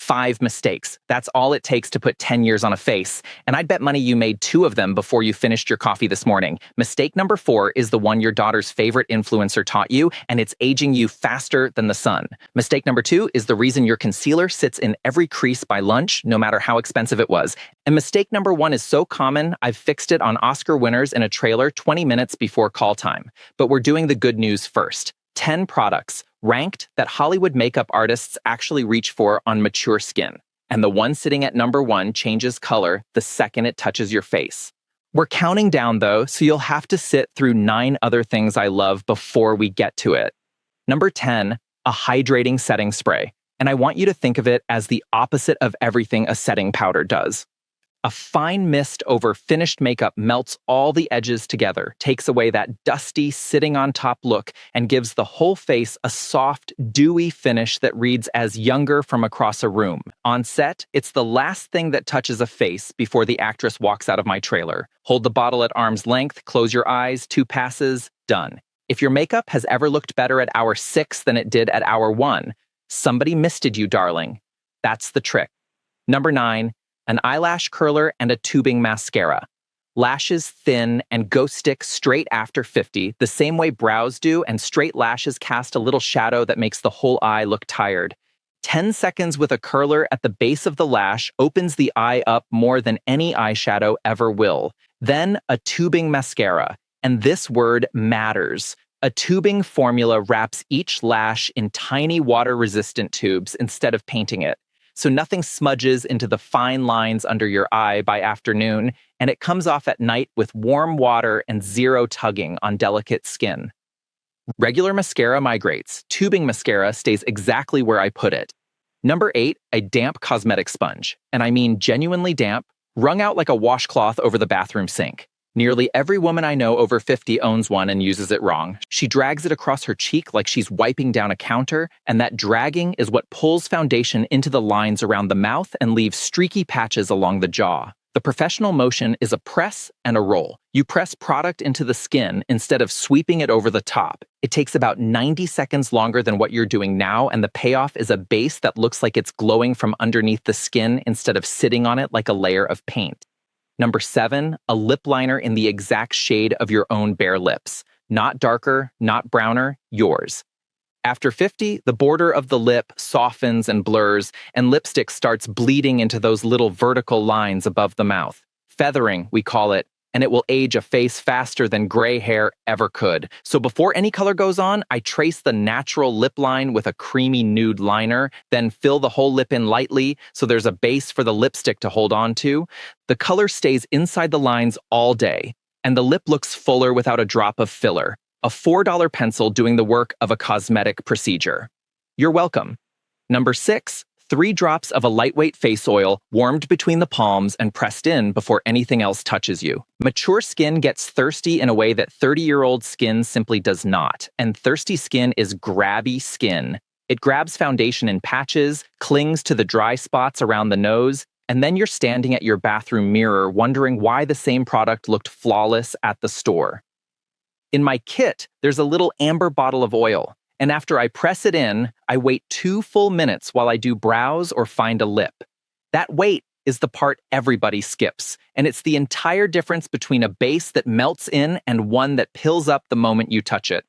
5 mistakes. That's all it takes to put 10 years on a face. And I'd bet money you made 2 of them before you finished your coffee this morning. Mistake number 4 is the one your daughter's favorite influencer taught you, and it's aging you faster than the sun. Mistake number 2 is the reason your concealer sits in every crease by lunch, no matter how expensive it was. And mistake number 1 is so common, I've fixed it on Oscar winners in a trailer 20 minutes before call time. But we're doing the good news first. 10 products ranked that Hollywood makeup artists actually reach for on mature skin. And the one sitting at number 1 changes color the second it touches your face. We're counting down though, so you'll have to sit through 9 other things I love before we get to it. Number 10, a hydrating setting spray. And I want you to think of it as the opposite of everything a setting powder does. A fine mist over finished makeup melts all the edges together, takes away that dusty, sitting on top look, and gives the whole face a soft, dewy finish that reads as younger from across a room. On set, it's the last thing that touches a face before the actress walks out of my trailer. Hold the bottle at arm's length, close your eyes, 2 passes, done. If your makeup has ever looked better at hour 6 than it did at hour 1, somebody misted you, darling. That's the trick. Number 9, an eyelash curler and a tubing mascara. Lashes thin and go stick straight after 50, the same way brows do, and straight lashes cast a little shadow that makes the whole eye look tired. 10 seconds with a curler at the base of the lash opens the eye up more than any eyeshadow ever will. Then a tubing mascara. And this word matters. A tubing formula wraps each lash in tiny water-resistant tubes instead of painting it. So nothing smudges into the fine lines under your eye by afternoon, and it comes off at night with warm water and 0 tugging on delicate skin. Regular mascara migrates. Tubing mascara stays exactly where I put it. Number 8, a damp cosmetic sponge. And I mean genuinely damp, wrung out like a washcloth over the bathroom sink. Nearly every woman I know over 50 owns one and uses it wrong. She drags it across her cheek like she's wiping down a counter, and that dragging is what pulls foundation into the lines around the mouth and leaves streaky patches along the jaw. The professional motion is a press and a roll. You press product into the skin instead of sweeping it over the top. It takes about 90 seconds longer than what you're doing now, and the payoff is a base that looks like it's glowing from underneath the skin instead of sitting on it like a layer of paint. Number 7, a lip liner in the exact shade of your own bare lips. Not darker, not browner, yours. After 50, the border of the lip softens and blurs, and lipstick starts bleeding into those little vertical lines above the mouth. Feathering, we call it, and it will age a face faster than gray hair ever could. So before any color goes on, I trace the natural lip line with a creamy nude liner, then fill the whole lip in lightly so there's a base for the lipstick to hold on to. The color stays inside the lines all day, and the lip looks fuller without a drop of filler. A $4 pencil doing the work of a cosmetic procedure. You're welcome. Number 6, 3 drops of a lightweight face oil warmed between the palms and pressed in before anything else touches you. Mature skin gets thirsty in a way that 30-year-old skin simply does not, and thirsty skin is grabby skin. It grabs foundation in patches, clings to the dry spots around the nose, and then you're standing at your bathroom mirror wondering why the same product looked flawless at the store. In my kit, there's a little amber bottle of oil. And after I press it in, I wait 2 full minutes while I do brows or find a lip. That wait is the part everybody skips, and it's the entire difference between a base that melts in and one that pills up the moment you touch it.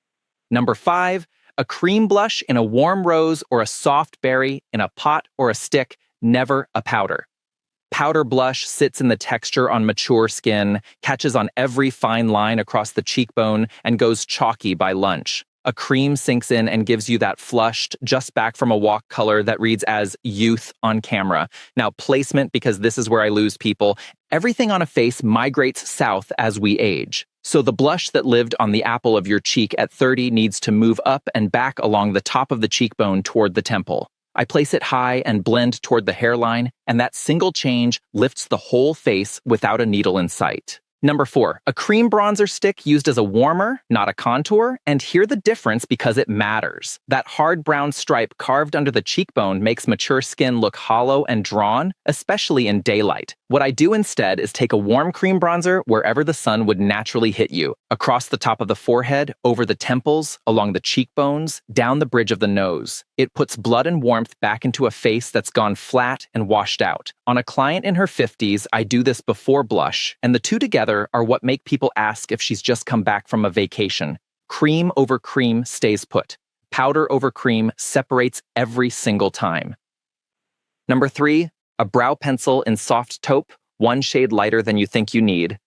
Number 5, a cream blush in a warm rose or a soft berry in a pot or a stick, never a powder. Powder blush sits in the texture on mature skin, catches on every fine line across the cheekbone, and goes chalky by lunch. A cream sinks in and gives you that flushed, just back from a walk color that reads as youth on camera. Now, placement, because this is where I lose people. Everything on a face migrates south as we age. So the blush that lived on the apple of your cheek at 30 needs to move up and back along the top of the cheekbone toward the temple. I place it high and blend toward the hairline, and that single change lifts the whole face without a needle in sight. Number 4, a cream bronzer stick used as a warmer, not a contour, and hear the difference because it matters. That hard brown stripe carved under the cheekbone makes mature skin look hollow and drawn, especially in daylight. What I do instead is take a warm cream bronzer wherever the sun would naturally hit you, across the top of the forehead, over the temples, along the cheekbones, down the bridge of the nose. It puts blood and warmth back into a face that's gone flat and washed out. On a client in her 50s, I do this before blush, and the two together are what make people ask if she's just come back from a vacation. Cream over cream stays put. Powder over cream separates every single time. Number 3, a brow pencil in soft taupe, one shade lighter than you think you need.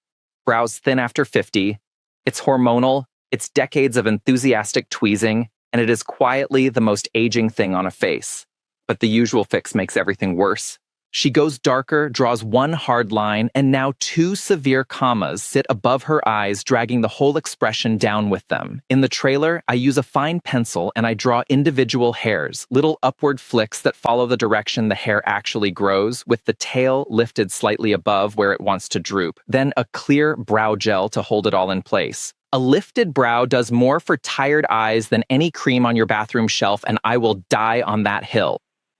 Brows thin after 50. It's hormonal, it's decades of enthusiastic tweezing, and it is quietly the most aging thing on a face. But the usual fix makes everything worse. She goes darker, draws one hard line, and now 2 severe commas sit above her eyes, dragging the whole expression down with them. In the trailer, I use a fine pencil and I draw individual hairs, little upward flicks that follow the direction the hair actually grows, with the tail lifted slightly above where it wants to droop, then a clear brow gel to hold it all in place. A lifted brow does more for tired eyes than any cream on your bathroom shelf, and I will die on that hill.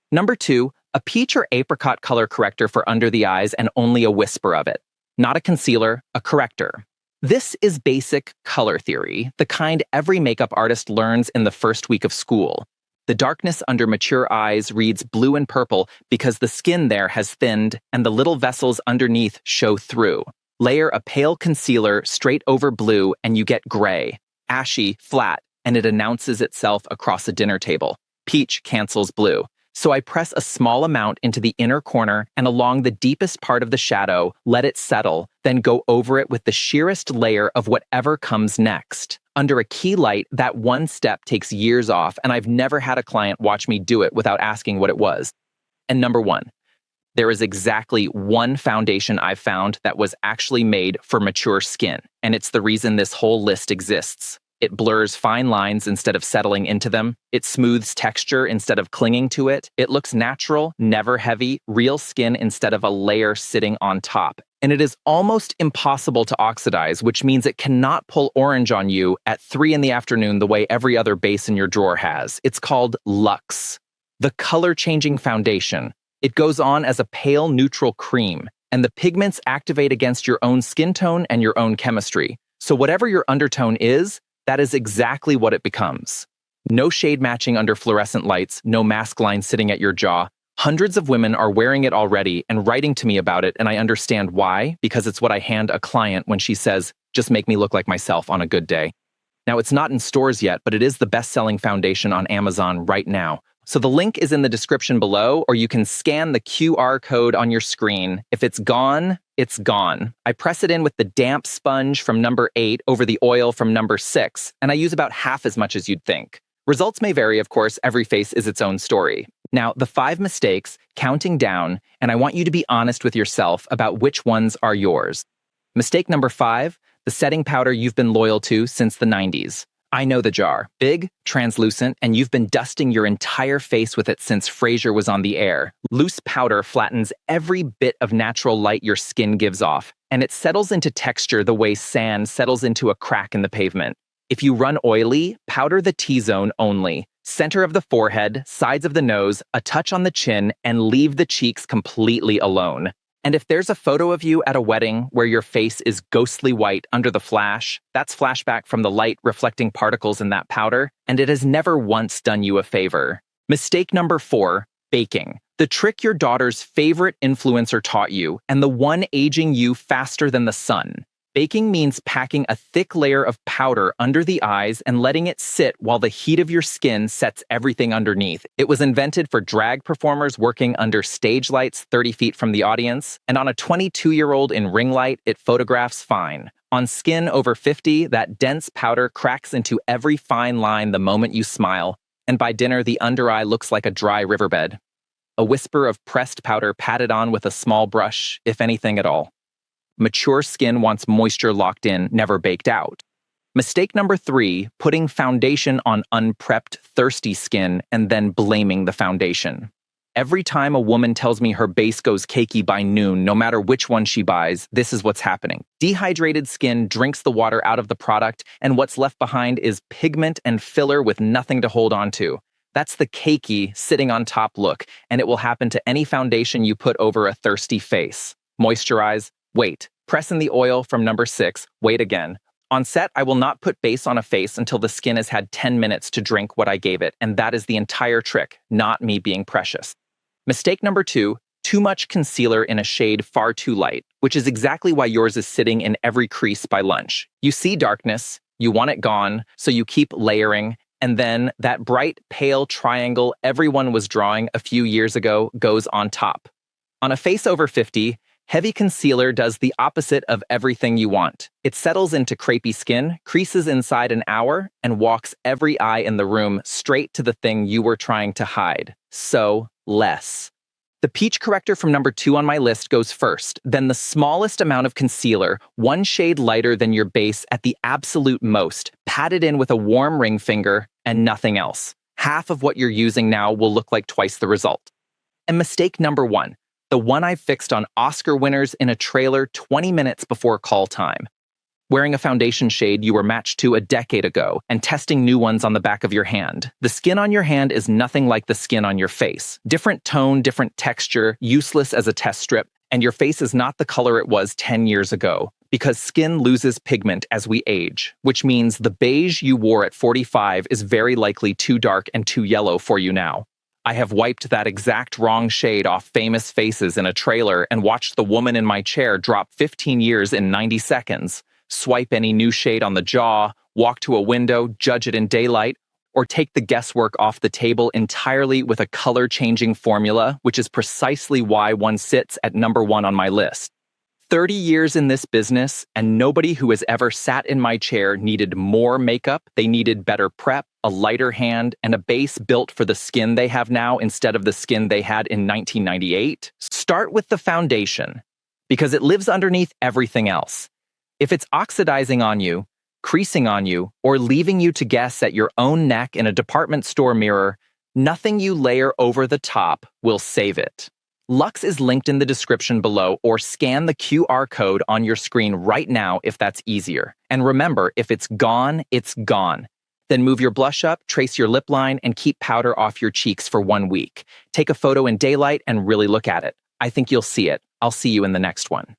Number 2, a peach or apricot color corrector for under the eyes and only a whisper of it. Not a concealer, a corrector. This is basic color theory, the kind every makeup artist learns in the first week of school. The darkness under mature eyes reads blue and purple because the skin there has thinned and the little vessels underneath show through. Layer a pale concealer straight over blue and you get gray, ashy, flat, and it announces itself across a dinner table. Peach cancels blue. So I press a small amount into the inner corner and along the deepest part of the shadow, let it settle, then go over it with the sheerest layer of whatever comes next. Under a key light, that one step takes years off, and I've never had a client watch me do it without asking what it was. And number 1, there is exactly one foundation I've found that was actually made for mature skin, and it's the reason this whole list exists. It blurs fine lines instead of settling into them. It smooths texture instead of clinging to it. It looks natural, never heavy, real skin instead of a layer sitting on top. And it is almost impossible to oxidize, which means it cannot pull orange on you at 3 in the afternoon the way every other base in your drawer has. It's called Luxe, the color-changing foundation. It goes on as a pale neutral cream, and the pigments activate against your own skin tone and your own chemistry. So whatever your undertone is, that is exactly what it becomes. No shade matching under fluorescent lights, no mask line sitting at your jaw. Hundreds of women are wearing it already and writing to me about it, and I understand why, because it's what I hand a client when she says, just make me look like myself on a good day. Now, it's not in stores yet, but it is the best-selling foundation on Amazon right now. So the link is in the description below, or you can scan the QR code on your screen. If it's gone, it's gone. I press it in with the damp sponge from number 8 over the oil from number 6, and I use about half as much as you'd think. Results may vary, of course, every face is its own story. Now, the 5 mistakes, counting down, and I want you to be honest with yourself about which ones are yours. Mistake number 5, the setting powder you've been loyal to since the 90s. I know the jar. Big, translucent, and you've been dusting your entire face with it since Frasier was on the air. Loose powder flattens every bit of natural light your skin gives off, and it settles into texture the way sand settles into a crack in the pavement. If you run oily, powder the T-zone only. Center of the forehead, sides of the nose, a touch on the chin, and leave the cheeks completely alone. And if there's a photo of you at a wedding where your face is ghostly white under the flash, that's flashback from the light reflecting particles in that powder, and it has never once done you a favor. Mistake number 4, baking. The trick your daughter's favorite influencer taught you, and the one aging you faster than the sun. Baking means packing a thick layer of powder under the eyes and letting it sit while the heat of your skin sets everything underneath. It was invented for drag performers working under stage lights 30 feet from the audience, and on a 22-year-old in ring light, it photographs fine. On skin over 50, that dense powder cracks into every fine line the moment you smile, and by dinner, the under eye looks like a dry riverbed. A whisper of pressed powder patted on with a small brush, if anything at all. Mature skin wants moisture locked in, never baked out. Mistake number 3, putting foundation on unprepped, thirsty skin and then blaming the foundation. Every time a woman tells me her base goes cakey by noon, no matter which one she buys, this is what's happening. Dehydrated skin drinks the water out of the product, and what's left behind is pigment and filler with nothing to hold on to. That's the cakey sitting on top look, and it will happen to any foundation you put over a thirsty face. Moisturize, wait. Press in the oil from number 6, wait again. On set, I will not put base on a face until the skin has had 10 minutes to drink what I gave it, and that is the entire trick, not me being precious. Mistake number 2, too much concealer in a shade far too light, which is exactly why yours is sitting in every crease by lunch. You see darkness, you want it gone, so you keep layering, and then that bright, pale triangle everyone was drawing a few years ago goes on top. On a face over 50, heavy concealer does the opposite of everything you want. It settles into crepey skin, creases inside an hour, and walks every eye in the room straight to the thing you were trying to hide. So, less. The peach corrector from number 2 on my list goes first, then the smallest amount of concealer, one shade lighter than your base at the absolute most, patted in with a warm ring finger, and nothing else. Half of what you're using now will look like twice the result. And mistake number 1. The one I fixed on Oscar winners in a trailer 20 minutes before call time. Wearing a foundation shade you were matched to a decade ago and testing new ones on the back of your hand. The skin on your hand is nothing like the skin on your face. Different tone, different texture, useless as a test strip, and your face is not the color it was 10 years ago. Because skin loses pigment as we age, which means the beige you wore at 45 is very likely too dark and too yellow for you now. I have wiped that exact wrong shade off famous faces in a trailer and watched the woman in my chair drop 15 years in 90 seconds. Swipe any new shade on the jaw, walk to a window, judge it in daylight, or take the guesswork off the table entirely with a color-changing formula, which is precisely why one sits at number 1 on my list. 30 years in this business, and nobody who has ever sat in my chair needed more makeup. They needed better prep, a lighter hand, and a base built for the skin they have now instead of the skin they had in 1998. Start with the foundation, because it lives underneath everything else. If it's oxidizing on you, creasing on you, or leaving you to guess at your own neck in a department store mirror, nothing you layer over the top will save it. Luxe is linked in the description below, or scan the QR code on your screen right now if that's easier. And remember, if it's gone, it's gone. Then move your blush up, trace your lip line, and keep powder off your cheeks for 1 week. Take a photo in daylight and really look at it. I think you'll see it. I'll see you in the next one.